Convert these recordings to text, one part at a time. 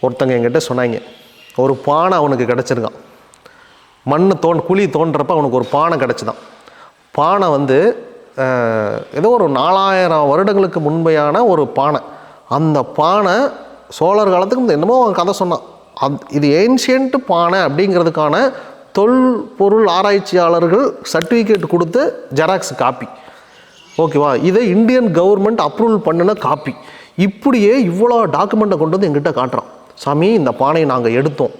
ஒருத்தங்க என்கிட்ட சொன்னாங்க, ஒரு பானை அவனுக்கு கிடச்சிருக்கான். குழி தோன்றப்ப அவனுக்கு ஒரு பானை கிடச்சிதான். பானை வந்து ஏதோ ஒரு 4000 வருடங்களுக்கு முன்பையான ஒரு பானை. அந்த பானை சோழர் காலத்துக்கு என்னமோ அவன் கதை சொன்னான். இது ஏன்ஷியன்ட் பானை அப்படிங்கிறதுக்கான தொல்பொருள் ஆராய்ச்சியாளர்கள் சர்டிஃபிகேட் கொடுத்து ஜெராக்ஸ் காப்பி, ஓகேவா? இதை இந்தியன் கவர்மெண்ட் அப்ரூவல் பண்ணின காப்பி. இப்படியே இவ்வளோ டாக்குமெண்ட்டை கொண்டு வந்து எங்கிட்ட காட்டுறான். சாமி, இந்த பானையை நாங்கள் எடுத்தோம்,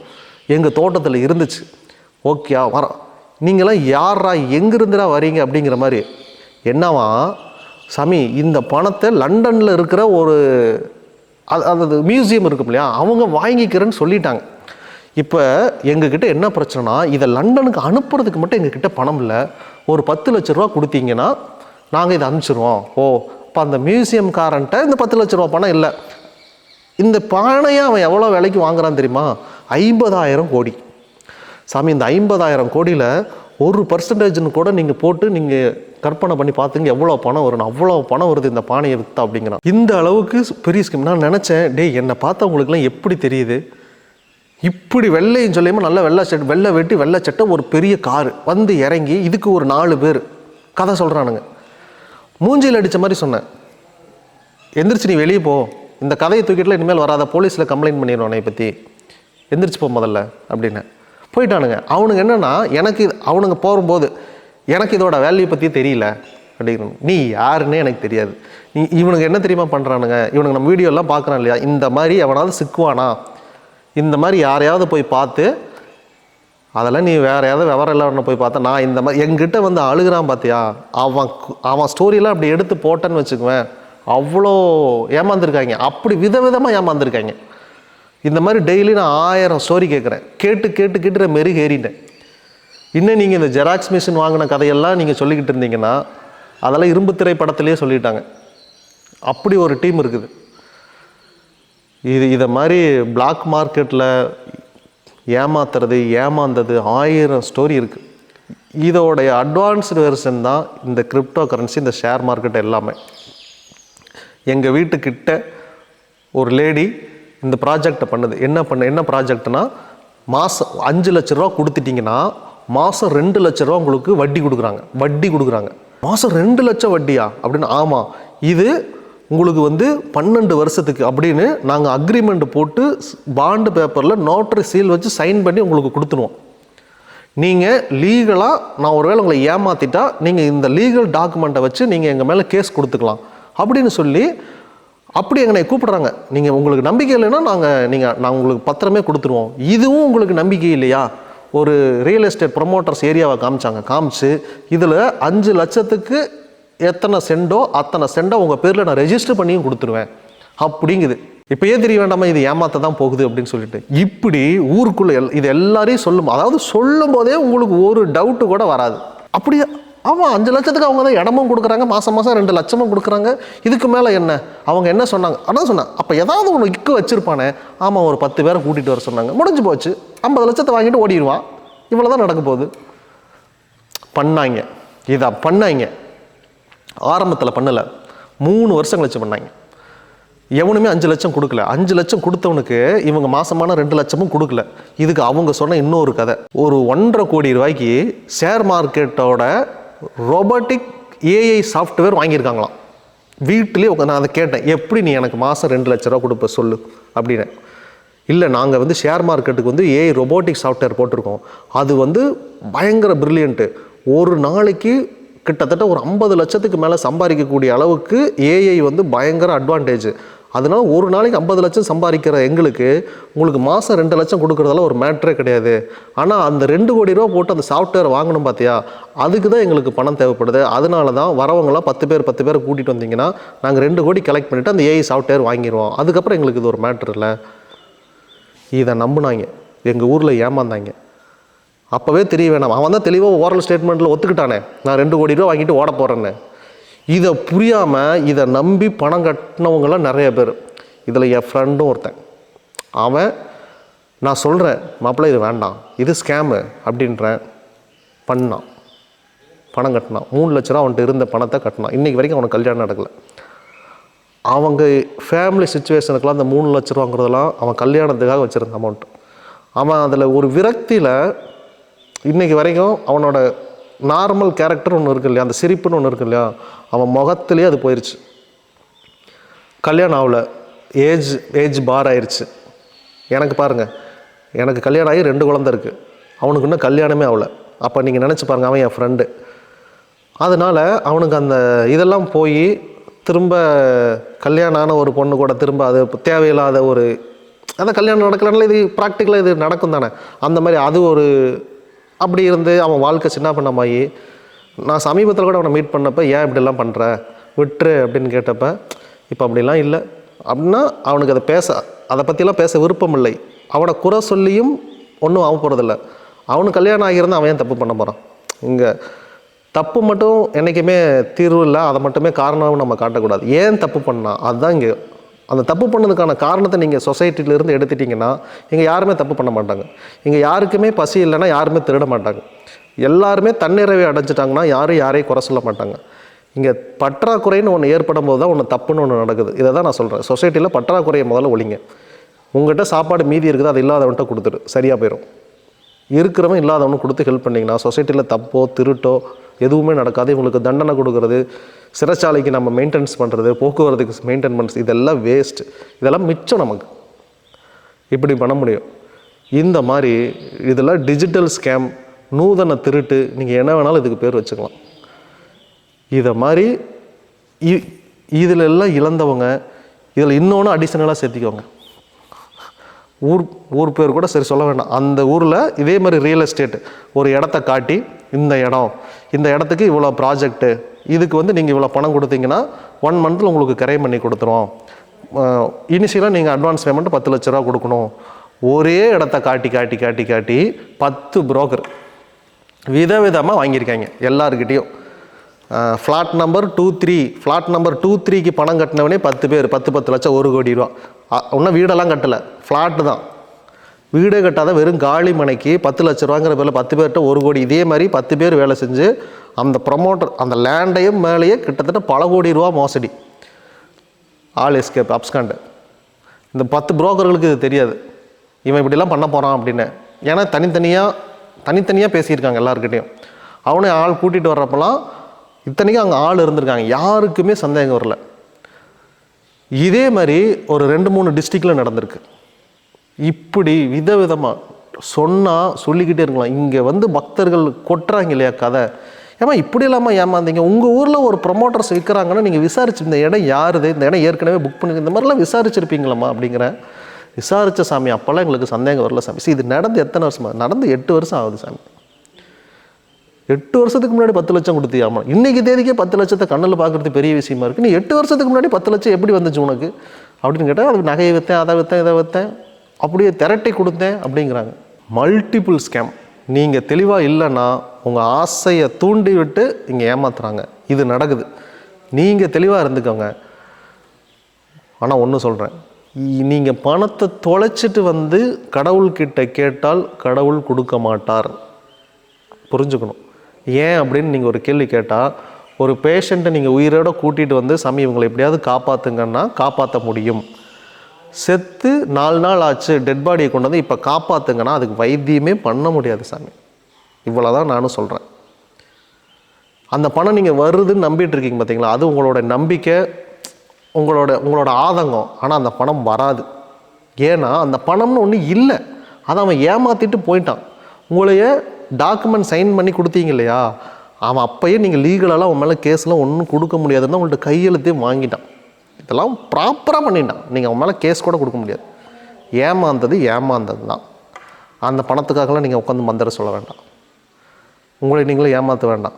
எங்கள் தோட்டத்தில் இருந்துச்சு, ஓகே வரோம். நீங்களாம் யாரா, எங்கிருந்துடா வரீங்க அப்படிங்கிற மாதிரி. என்னவா சாமி, இந்த பணத்தை லண்டனில் இருக்கிற ஒரு அது மியூசியம் இருக்கும் இல்லையா, அவங்க வாங்கிக்கிறேன்னு சொல்லிட்டாங்க. இப்போ எங்ககிட்ட என்ன பிரச்சனைனா, இதை லண்டனுக்கு அனுப்புறதுக்கு மட்டும் எங்ககிட்ட பணம் இல்லை. ஒரு 10 லட்ச ரூபா கொடுத்தீங்கன்னா நாங்கள் இதை அனுப்பிச்சிடுவோம். இப்போ அந்த மியூசியம்காரன்ட்ட இந்த 10 லட்ச ரூபா பணம் இல்லை. இந்த பானையை அவன் எவ்வளோ விலைக்கு வாங்குறான் தெரியுமா? 50,000 கோடி. சாமி, இந்த 50,000 கோடியில் 1% கூட நீங்கள் போட்டு நீங்கள் கற்பனை பண்ணி பார்த்துங்க எவ்வளோ பணம் வரும். அவ்வளோ பணம் வருது இந்த பானையை விற்றா அப்படிங்கிறான். இந்த அளவுக்கு பெரிய ஸ்கீம். நான் நினச்சேன், என்னை பார்த்தா உங்களுக்குலாம் எப்படி தெரியுது? இப்படி வெள்ளையும் சொல்லியுமா நல்ல வெள்ளை வெட்டி வெள்ளை சட்டை, ஒரு பெரிய காரு வந்து இறங்கி இதுக்கு ஒரு 4 பேர் கதை சொல்கிறானுங்க. மூஞ்சியில் அடித்த மாதிரி சொன்னேன், எந்திரிச்சு நீ வெளியே போ, இந்த கதையை தூக்கிட்டுல இனிமேல் வராத, போலீஸில் கம்ப்ளைண்ட் பண்ணிடுவோம் உன்னை பற்றி, எந்திரிச்சு போ முதல்ல அப்படின்னு. போயிட்டானுங்க. அவனுங்க என்னென்னா, அவனுங்க போகும்போது எனக்கு இதோட வேல்யூ பற்றி தெரியல அப்படிங்கிறோம். நீ யாருன்னே எனக்கு தெரியாது. இவனுங்க என்ன தெரியுமா பண்ணுறானுங்க, இவனுங்க நம்ம வீடியோலாம் பார்க்குறான் இல்லையா, இந்த மாதிரி எவனாவது சிக்குவானா, இந்த மாதிரி யாரையாவது போய் பார்த்து, அதெல்லாம் நீ வேறு ஏதாவது விவரம் இல்லாமல் போய் பார்த்தா, நான் இந்த மாதிரி எங்கிட்ட வந்து அழுகிறான் பார்த்தியா, அவன் ஸ்டோரியெலாம் அப்படி எடுத்து போட்டேன்னு வச்சுக்குவேன், அவ்வளோ ஏமாந்துருக்காங்க. அப்படி விதவிதமாக ஏமாந்துருக்காங்க. இந்த மாதிரி டெய்லி நான் 1000 ஸ்டோரி கேட்குறேன். கேட்டு மெருகு ஏறிட்டேன். இன்னும் நீங்கள் இந்த ஜெராக்ஸ் மிஷின் வாங்கின கதையெல்லாம் நீங்கள் சொல்லிக்கிட்டு இருந்தீங்கன்னா அதெல்லாம் இரும்பு திரை படத்துலேயே சொல்லிட்டாங்க. அப்படி ஒரு டீம் இருக்குது. இதை மாதிரி பிளாக் மார்க்கெட்டில் ஏமாந்தது 1000 ஸ்டோரி இருக்குது. இதோடைய அட்வான்ஸ்டு வெர்ஷன் தான் இந்த கிரிப்டோ கரன்சி, இந்த ஷேர் மார்க்கெட் எல்லாமே. எங்கள் வீட்டுக்கிட்ட ஒரு லேடி இந்த ப்ராஜெக்டை பண்ணுது. என்ன ப்ராஜெக்ட்னா, மாதம் 5 லட்ச ரூபா கொடுத்துட்டிங்கன்னா மாதம் 2 லட்ச ரூபா உங்களுக்கு வட்டி கொடுக்குறாங்க. மாதம் 2 லட்சம் வட்டியா அப்படின்னு. ஆமாம், இது உங்களுக்கு வந்து 12 வருஷத்துக்கு அப்படின்னு நாங்கள் அக்ரிமெண்ட் போட்டு பாண்டு பேப்பரில் நோட்டரி சீல் வச்சு சைன் பண்ணி உங்களுக்கு கொடுத்துருவோம். நீங்கள் லீகலாக, நான் ஒருவேளை உங்களை ஏமாற்றிட்டா நீங்கள் இந்த லீகல் டாக்குமெண்ட்டை வச்சு நீங்கள் எங்கள் மேலே கேஸ் கொடுத்துக்கலாம் அப்படின்னு சொல்லி அப்படி எங்களை கூப்பிட்றாங்க. நீங்கள் உங்களுக்கு நம்பிக்கை இல்லைன்னா நாங்கள் உங்களுக்கு பத்திரமே கொடுத்துருவோம். இதுவும் உங்களுக்கு நம்பிக்கை இல்லையா? ஒரு ரியல் எஸ்டேட் ப்ரொமோட்டர்ஸ் ஏரியாவை காமிச்சு இதில் 5 லட்சத்துக்கு எத்தனை செண்டோ அத்தனை செண்டோ உங்கள் பேரில் நான் ரெஜிஸ்டர் பண்ணியும் கொடுத்துருவேன் அப்படிங்குது. இப்போயே தெரிய வேண்டாமா இது ஏமாத்த தான் போகுது அப்படின்னு சொல்லிட்டு. இப்படி ஊருக்குள்ளே இது எல்லாரையும் சொல்லும் போதே உங்களுக்கு ஒரு டவுட்டு கூட வராது. அப்படியே ஆமாம், 5 லட்சத்துக்கு அவங்க தான் இடமும் கொடுக்குறாங்க, மாதம் 2 லட்சமும் கொடுக்குறாங்க. இதுக்கு மேலே என்ன? அவங்க என்ன சொன்னாங்க? அதான் சொன்னேன், அப்போ ஏதாவது ஒன்று இக்கு வச்சுருப்பானே. ஆமாம், ஒரு 10 பேரை கூட்டிகிட்டு வர சொன்னாங்க, முடிஞ்சு போச்சு. 50 லட்சத்தை வாங்கிட்டு ஓடிடுவான். இவ்வளோ தான் நடக்க போகுது. பண்ணாங்க. ஆரம்பத்தில் பண்ணலை, 3 வருஷம் கழிச்சு பண்ணாங்க. எவனுமே 5 லட்சம் கொடுக்கல. 5 லட்சம் கொடுத்தவனுக்கு இவங்க மாசமான 2 லட்சமும் கொடுக்கல. இதுக்கு அவங்க சொன்ன இன்னொரு கதை. ஒரு 1.5 கோடி ரூபாய்க்கு ஷேர் மார்க்கெட்டோட ரோபோட்டிக் ஏஐ சாஃப்ட்வேர் வாங்கியிருக்காங்களாம். வீட்டிலே நான் அதை கேட்டேன், எப்படி நீ எனக்கு மாதம் 2 லட்ச ரூபா கொடுப்ப சொல்லு அப்படின்னு. இல்லை, நாங்கள் வந்து ஷேர் மார்க்கெட்டுக்கு வந்து ஏஐ ரோபோட்டிக் சாஃப்ட்வேர் போட்டிருக்கோம், அது வந்து பயங்கர பிரில்லியண்ட்டு. ஒரு நாளைக்கு கிட்டத்தட்ட ஒரு 50 லட்சத்துக்கு மேலே சம்பாதிக்கக்கூடிய அளவுக்கு ஏஐ வந்து பயங்கர அட்வான்டேஜ். அதனால் ஒரு நாளைக்கு 50 லட்சம் சம்பாதிக்கிற எங்களுக்கு உங்களுக்கு மாதம் 2 லட்சம் கொடுக்குறதால ஒரு மேட்ரே கிடையாது. ஆனால் அந்த 2 கோடி ரூபா போட்டு அந்த சாஃப்ட்வேர் வாங்கணும் பார்த்தியா, அதுக்கு தான் எங்களுக்கு பணம் தேவைப்படுது. அதனால தான் வரவங்களாம் 10 பேர் கூட்டிகிட்டு வந்தீங்கன்னா நாங்கள் 2 கோடி கலெக்ட் பண்ணிவிட்டு அந்த ஏஐ சாஃப்ட்வேர் வாங்கிடுவோம். அதுக்கப்புறம் எங்களுக்கு இது ஒரு மேட்ரு இல்லை. இதை நம்பினாங்க, எங்கள் ஊரில் ஏமாந்தாங்க. அப்போவே தெரிய வேணாம், அவன் தான் தெளிவாக ஓரல் ஸ்டேட்மெண்ட்டில் ஒத்துக்கிட்டானே, நான் 2 கோடி ரூபா வாங்கிட்டு ஓட போகிறேன்னு. இதை புரியாமல் இதை நம்பி பணம் கட்டினவங்களாம் நிறைய பேர். இதில் என் ஃப்ரெண்டும் ஒருத்தன். அவன் நான் சொல்கிறேன், மாப்பிள்ளை இது வேண்டாம், இது ஸ்கேமு அப்படின்றேன். பண்ணான், பணம் கட்டினான். 3 லட்ச ரூபா அவன்கிட்ட இருந்த பணத்தை கட்டினான். இன்றைக்கி வரைக்கும் அவனுக்கு கல்யாணம் நடக்கலை. அவங்க ஃபேமிலி சுச்சுவேஷனுக்கெலாம் அந்த 3 லட்ச ரூபாங்கிறதெல்லாம் அவன் கல்யாணத்துக்காக வச்சுருந்த அமௌண்ட். அவன் அதில் ஒரு விரக்தியில் இன்றைக்கி வரைக்கும் அவனோட நார்மல் கேரக்டர் ஒன்று இருக்கு இல்லையா, அந்த சிரிப்புன்னு ஒன்று இருக்கு இல்லையா, அவன் முகத்துலேயே அது போயிடுச்சு. கல்யாணம் ஆகல, ஏஜ் பார் ஆயிடுச்சு. எனக்கு பாருங்கள், எனக்கு கல்யாணம் ஆகி 2 குழந்தை இருக்குது, அவனுக்கு இன்னும் கல்யாணமே ஆகலை. அப்போ நீங்கள் நினச்சி பாருங்கள், அவன் என் ஃப்ரெண்டு. அதனால் அவனுக்கு அந்த இதெல்லாம் போய் திரும்ப கல்யாணம் ஆன ஒரு பொண்ணு கூட திரும்ப அது தேவையில்லாத ஒரு அந்த கல்யாணம் நடக்கலனால இது ப்ராக்டிக்கலாக இது நடக்கும் தானே, அந்த மாதிரி அது ஒரு அப்படி இருந்து அவன் வாழ்க்கை சின்ன பண்ணமாயி. நான் சமீபத்தில் கூட அவனை மீட் பண்ணப்போ ஏன் இப்படிலாம் பண்ணுற விட்டுரு அப்படின்னு கேட்டப்ப இப்போ அப்படிலாம் இல்லை அப்படின்னா அவனுக்கு அதை பற்றிலாம் பேச விருப்பம் இல்லை. அவனை குறை சொல்லியும் ஒன்றும் ஆக போகிறதில்ல. அவனுக்கு கல்யாணம் ஆகியிருந்தால் அவன் ஏன் தப்பு பண்ண போகிறான்? இங்கே தப்பு மட்டும் என்றைக்குமே தீர்வு இல்லை, அதை மட்டுமே காரணம்னு நம்ம காட்டக்கூடாது. ஏன் தப்பு பண்ணால் அதுதான் இங்கே அந்த தப்பு பண்ணதுக்கான காரணத்தை நீங்கள் சொசைட்டிலேருந்து எடுத்துட்டிங்கன்னா இங்கே யாருமே தப்பு பண்ண மாட்டாங்க. இங்கே யாருக்குமே பசி இல்லைன்னா யாருமே திருட மாட்டாங்க. எல்லாருமே தன்னிறைவை அடைஞ்சிட்டாங்கன்னா யாரும் யாரையும் குறை சொல்ல மாட்டாங்க. இங்கே பற்றாக்குறைன்னு ஒன்று ஏற்படும் போது தான் ஒன்று தப்புன்னு ஒன்று நடக்குது. இதை தான் நான் சொல்கிறேன். சொசைட்டியில் பற்றாக்குறையை முதல்ல ஒழிங்க. உங்கள்கிட்ட சாப்பாடு மீதி இருக்குது, அது இல்லாதவன்ட்ட கொடுத்துரு, சரியாக போயிடும். இருக்கிறவன் இல்லாதவனு கொடுத்து ஹெல்ப் பண்ணிங்கன்னா சொசைட்டியில் தப்போ திருட்டோ எதுவுமே நடக்காது. இவங்களுக்கு தண்டனை கொடுக்கறது, சிறைச்சாலைக்கு நம்ம மெயின்டெனன்ஸ் பண்ணுறது, போக்குவரத்துக்கு மெயின்டெனன்ஸ், இதெல்லாம் வேஸ்ட்டு. இதெல்லாம் மிச்சம் நமக்கு. இப்படி பண்ண முடியும். இந்த மாதிரி இதெல்லாம் டிஜிட்டல் ஸ்கேம், நூதன திருட்டு, நீங்கள் என்ன வேணாலும் இதுக்கு பேர் வச்சுக்கலாம். இதை மாதிரி இதில் எல்லாம் இழந்தவங்க இதில் இன்னொன்று அடிஷ்னலாக சேர்த்திக்கோங்க. ஊர் பேர் கூட சரி சொல்ல வேண்டாம். அந்த ஊரில் இதே மாதிரி ரியல் எஸ்டேட் ஒரு இடத்த காட்டி இந்த இடத்துக்கு இவ்வளோ ப்ராஜெக்ட்டு, இதுக்கு நீங்கள் இவ்வளோ பணம் கொடுத்தீங்கன்னா 1 மந்தில் உங்களுக்கு கிரைம் பண்ணி கொடுத்துருவோம். இனிஷியலாக நீங்கள் அட்வான்ஸ் பேமெண்ட் 10 லட்ச ரூபா கொடுக்கணும். ஒரே இடத்த காட்டி 10 புரோக்கர் விதவிதமாக வாங்கியிருக்காங்க எல்லாருக்கிட்டேயும். ஃப்ளாட் நம்பர் 23 ஃப்ளாட் நம்பர் 23க்கு பணம் கட்டினவனே 10 பேர் 10 லட்சம் 1 கோடி ரூபா. இன்னும் வீடெல்லாம் கட்டலை, ஃப்ளாட்டு தான். வீடே கட்டாத வெறும் காலி மனைக்கு 10 லட்ச ரூபாங்கிற பேரில் 10 பேர்கிட்ட 1 கோடி. இதே மாதிரி 10 பேர் வேலை செஞ்சு அந்த ப்ரமோட்டர் அந்த லேண்டையும் மேலேயே கிட்டத்தட்ட பல கோடி ரூபா மோசடி. All escape abscond. இந்த 10 புரோக்கர்களுக்கு இது தெரியாது, இவன் இப்படிலாம் பண்ண போகிறான் அப்படின்னு. ஏன்னா தனித்தனியாக பேசியிருக்காங்க எல்லாருக்கிட்டையும். அவனே ஆள் கூட்டிகிட்டு வர்றப்பெல்லாம் இத்தனைக்கும் அங்கே ஆள் இருந்திருக்காங்க, யாருக்குமே சந்தேகம் வரல. இதே மாதிரி ஒரு 2-3 டிஸ்ட்ரிக்டில் நடந்திருக்கு. இப்படி விதவிதமாக சொல்லிக்கிட்டே இருக்கலாம். இங்கே பக்தர்கள் கொட்டுறாங்க இல்லையா கதை, ஏமா இப்படி இல்லாமல் ஏமாந்தீங்க, உங்கள் ஊரில் ஒரு ப்ரொமோட்டர்ஸ் விற்கிறாங்கன்னா நீங்கள் விசாரிச்சு இந்த இடம் யாருது, இந்த இடம் ஏற்கனவே புக் பண்ணி இந்த மாதிரிலாம் விசாரிச்சிருப்பீங்களாம்மா அப்படிங்கிற. விசாரித்த சாமி, அப்போல்லாம் எங்களுக்கு சந்தேகம் வரல சாமி. இது நடந்து எத்தனை வருஷமா? நடந்து 8 வருஷம் ஆகுது சாமி. 8 வருஷத்துக்கு முன்னாடி 10 லட்சம் கொடுத்தியாமா? இன்றைக்கி தேதிக்கே 10 லட்சத்தை கண்ணில் பார்க்குறது பெரிய விஷயமா இருக்குது. நீ 8 வருஷத்துக்கு முன்னாடி 10 லட்சம் எப்படி வந்துச்சு உனக்கு அப்படின்னு கேட்டால், அதுக்கு நகையை விற்றேன், அதை விற்றேன், இதை விற்றேன், அப்படியே திரட்டி கொடுத்தேன் அப்படிங்கிறாங்க. Multiple scam. நீங்கள் தெளிவாக இல்லைன்னா உங்கள் ஆசையை தூண்டி விட்டு இங்கே ஏமாத்துறாங்க. இது நடக்குது. நீங்கள் தெளிவாக இருந்துக்கோங்க. ஆனால் ஒன்று சொல்கிறேன், நீங்கள் பணத்தை தொலைச்சிட்டு கடவுள்கிட்ட கேட்டால் கடவுள் கொடுக்க மாட்டார். புரிஞ்சுக்கணும். ஏன் அப்படின்னு நீங்கள் ஒரு கேள்வி கேட்டால், ஒரு பேஷண்ட்டை நீங்கள் உயிரோடு கூட்டிகிட்டு சாமி இவங்களை எப்படியாவது காப்பாற்றுங்கன்னா காப்பாற்ற முடியும். செத்து 4 நாள் ஆச்சு, டெட் பாடியை கொண்டு இப்போ காப்பாற்றுங்கன்னா அதுக்கு வைத்தியமே பண்ண முடியாது சாமி. இவ்வளோ தான் நானும் சொல்கிறேன். அந்த பணம் நீங்கள் வருதுன்னு நம்பிட்டு இருக்கீங்க பார்த்தீங்களா, அது உங்களோட நம்பிக்கை, உங்களோட ஆதங்கம். ஆனால் அந்த பணம் வராது. ஏன்னா அந்த பணம்னு ஒன்று இல்லை, அதை அவன் ஏமாற்றிட்டு போயிட்டான். உங்களையே டாக்குமெண்ட் சைன் பண்ணி கொடுத்தீங்க இல்லையா, அவன் அப்போயே நீங்கள் லீகலாலாம் அவன் மேலே கேஸ்லாம் ஒன்றும் கொடுக்க முடியாதுன்னு உங்கள்கிட்ட கையெழுத்தையும் வாங்கிட்டான். இதெல்லாம் ப்ராப்பராக பண்ணிட்டான். நீங்கள் அவன் மேலே கேஸ் கூட கொடுக்க முடியாது. ஏமாந்தது தான். அந்த பணத்துக்காகலாம் நீங்கள் உட்காந்து மந்திர சொல்ல வேண்டாம். உங்களை நீங்களே ஏமாற்ற வேண்டாம்.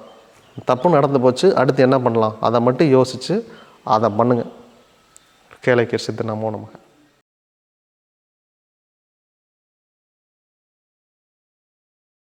தப்பு நடந்து போச்சு, அடுத்து என்ன பண்ணலாம் அதை மட்டும் யோசித்து அதை பண்ணுங்கள். கேளை சித்த நமோ நமக.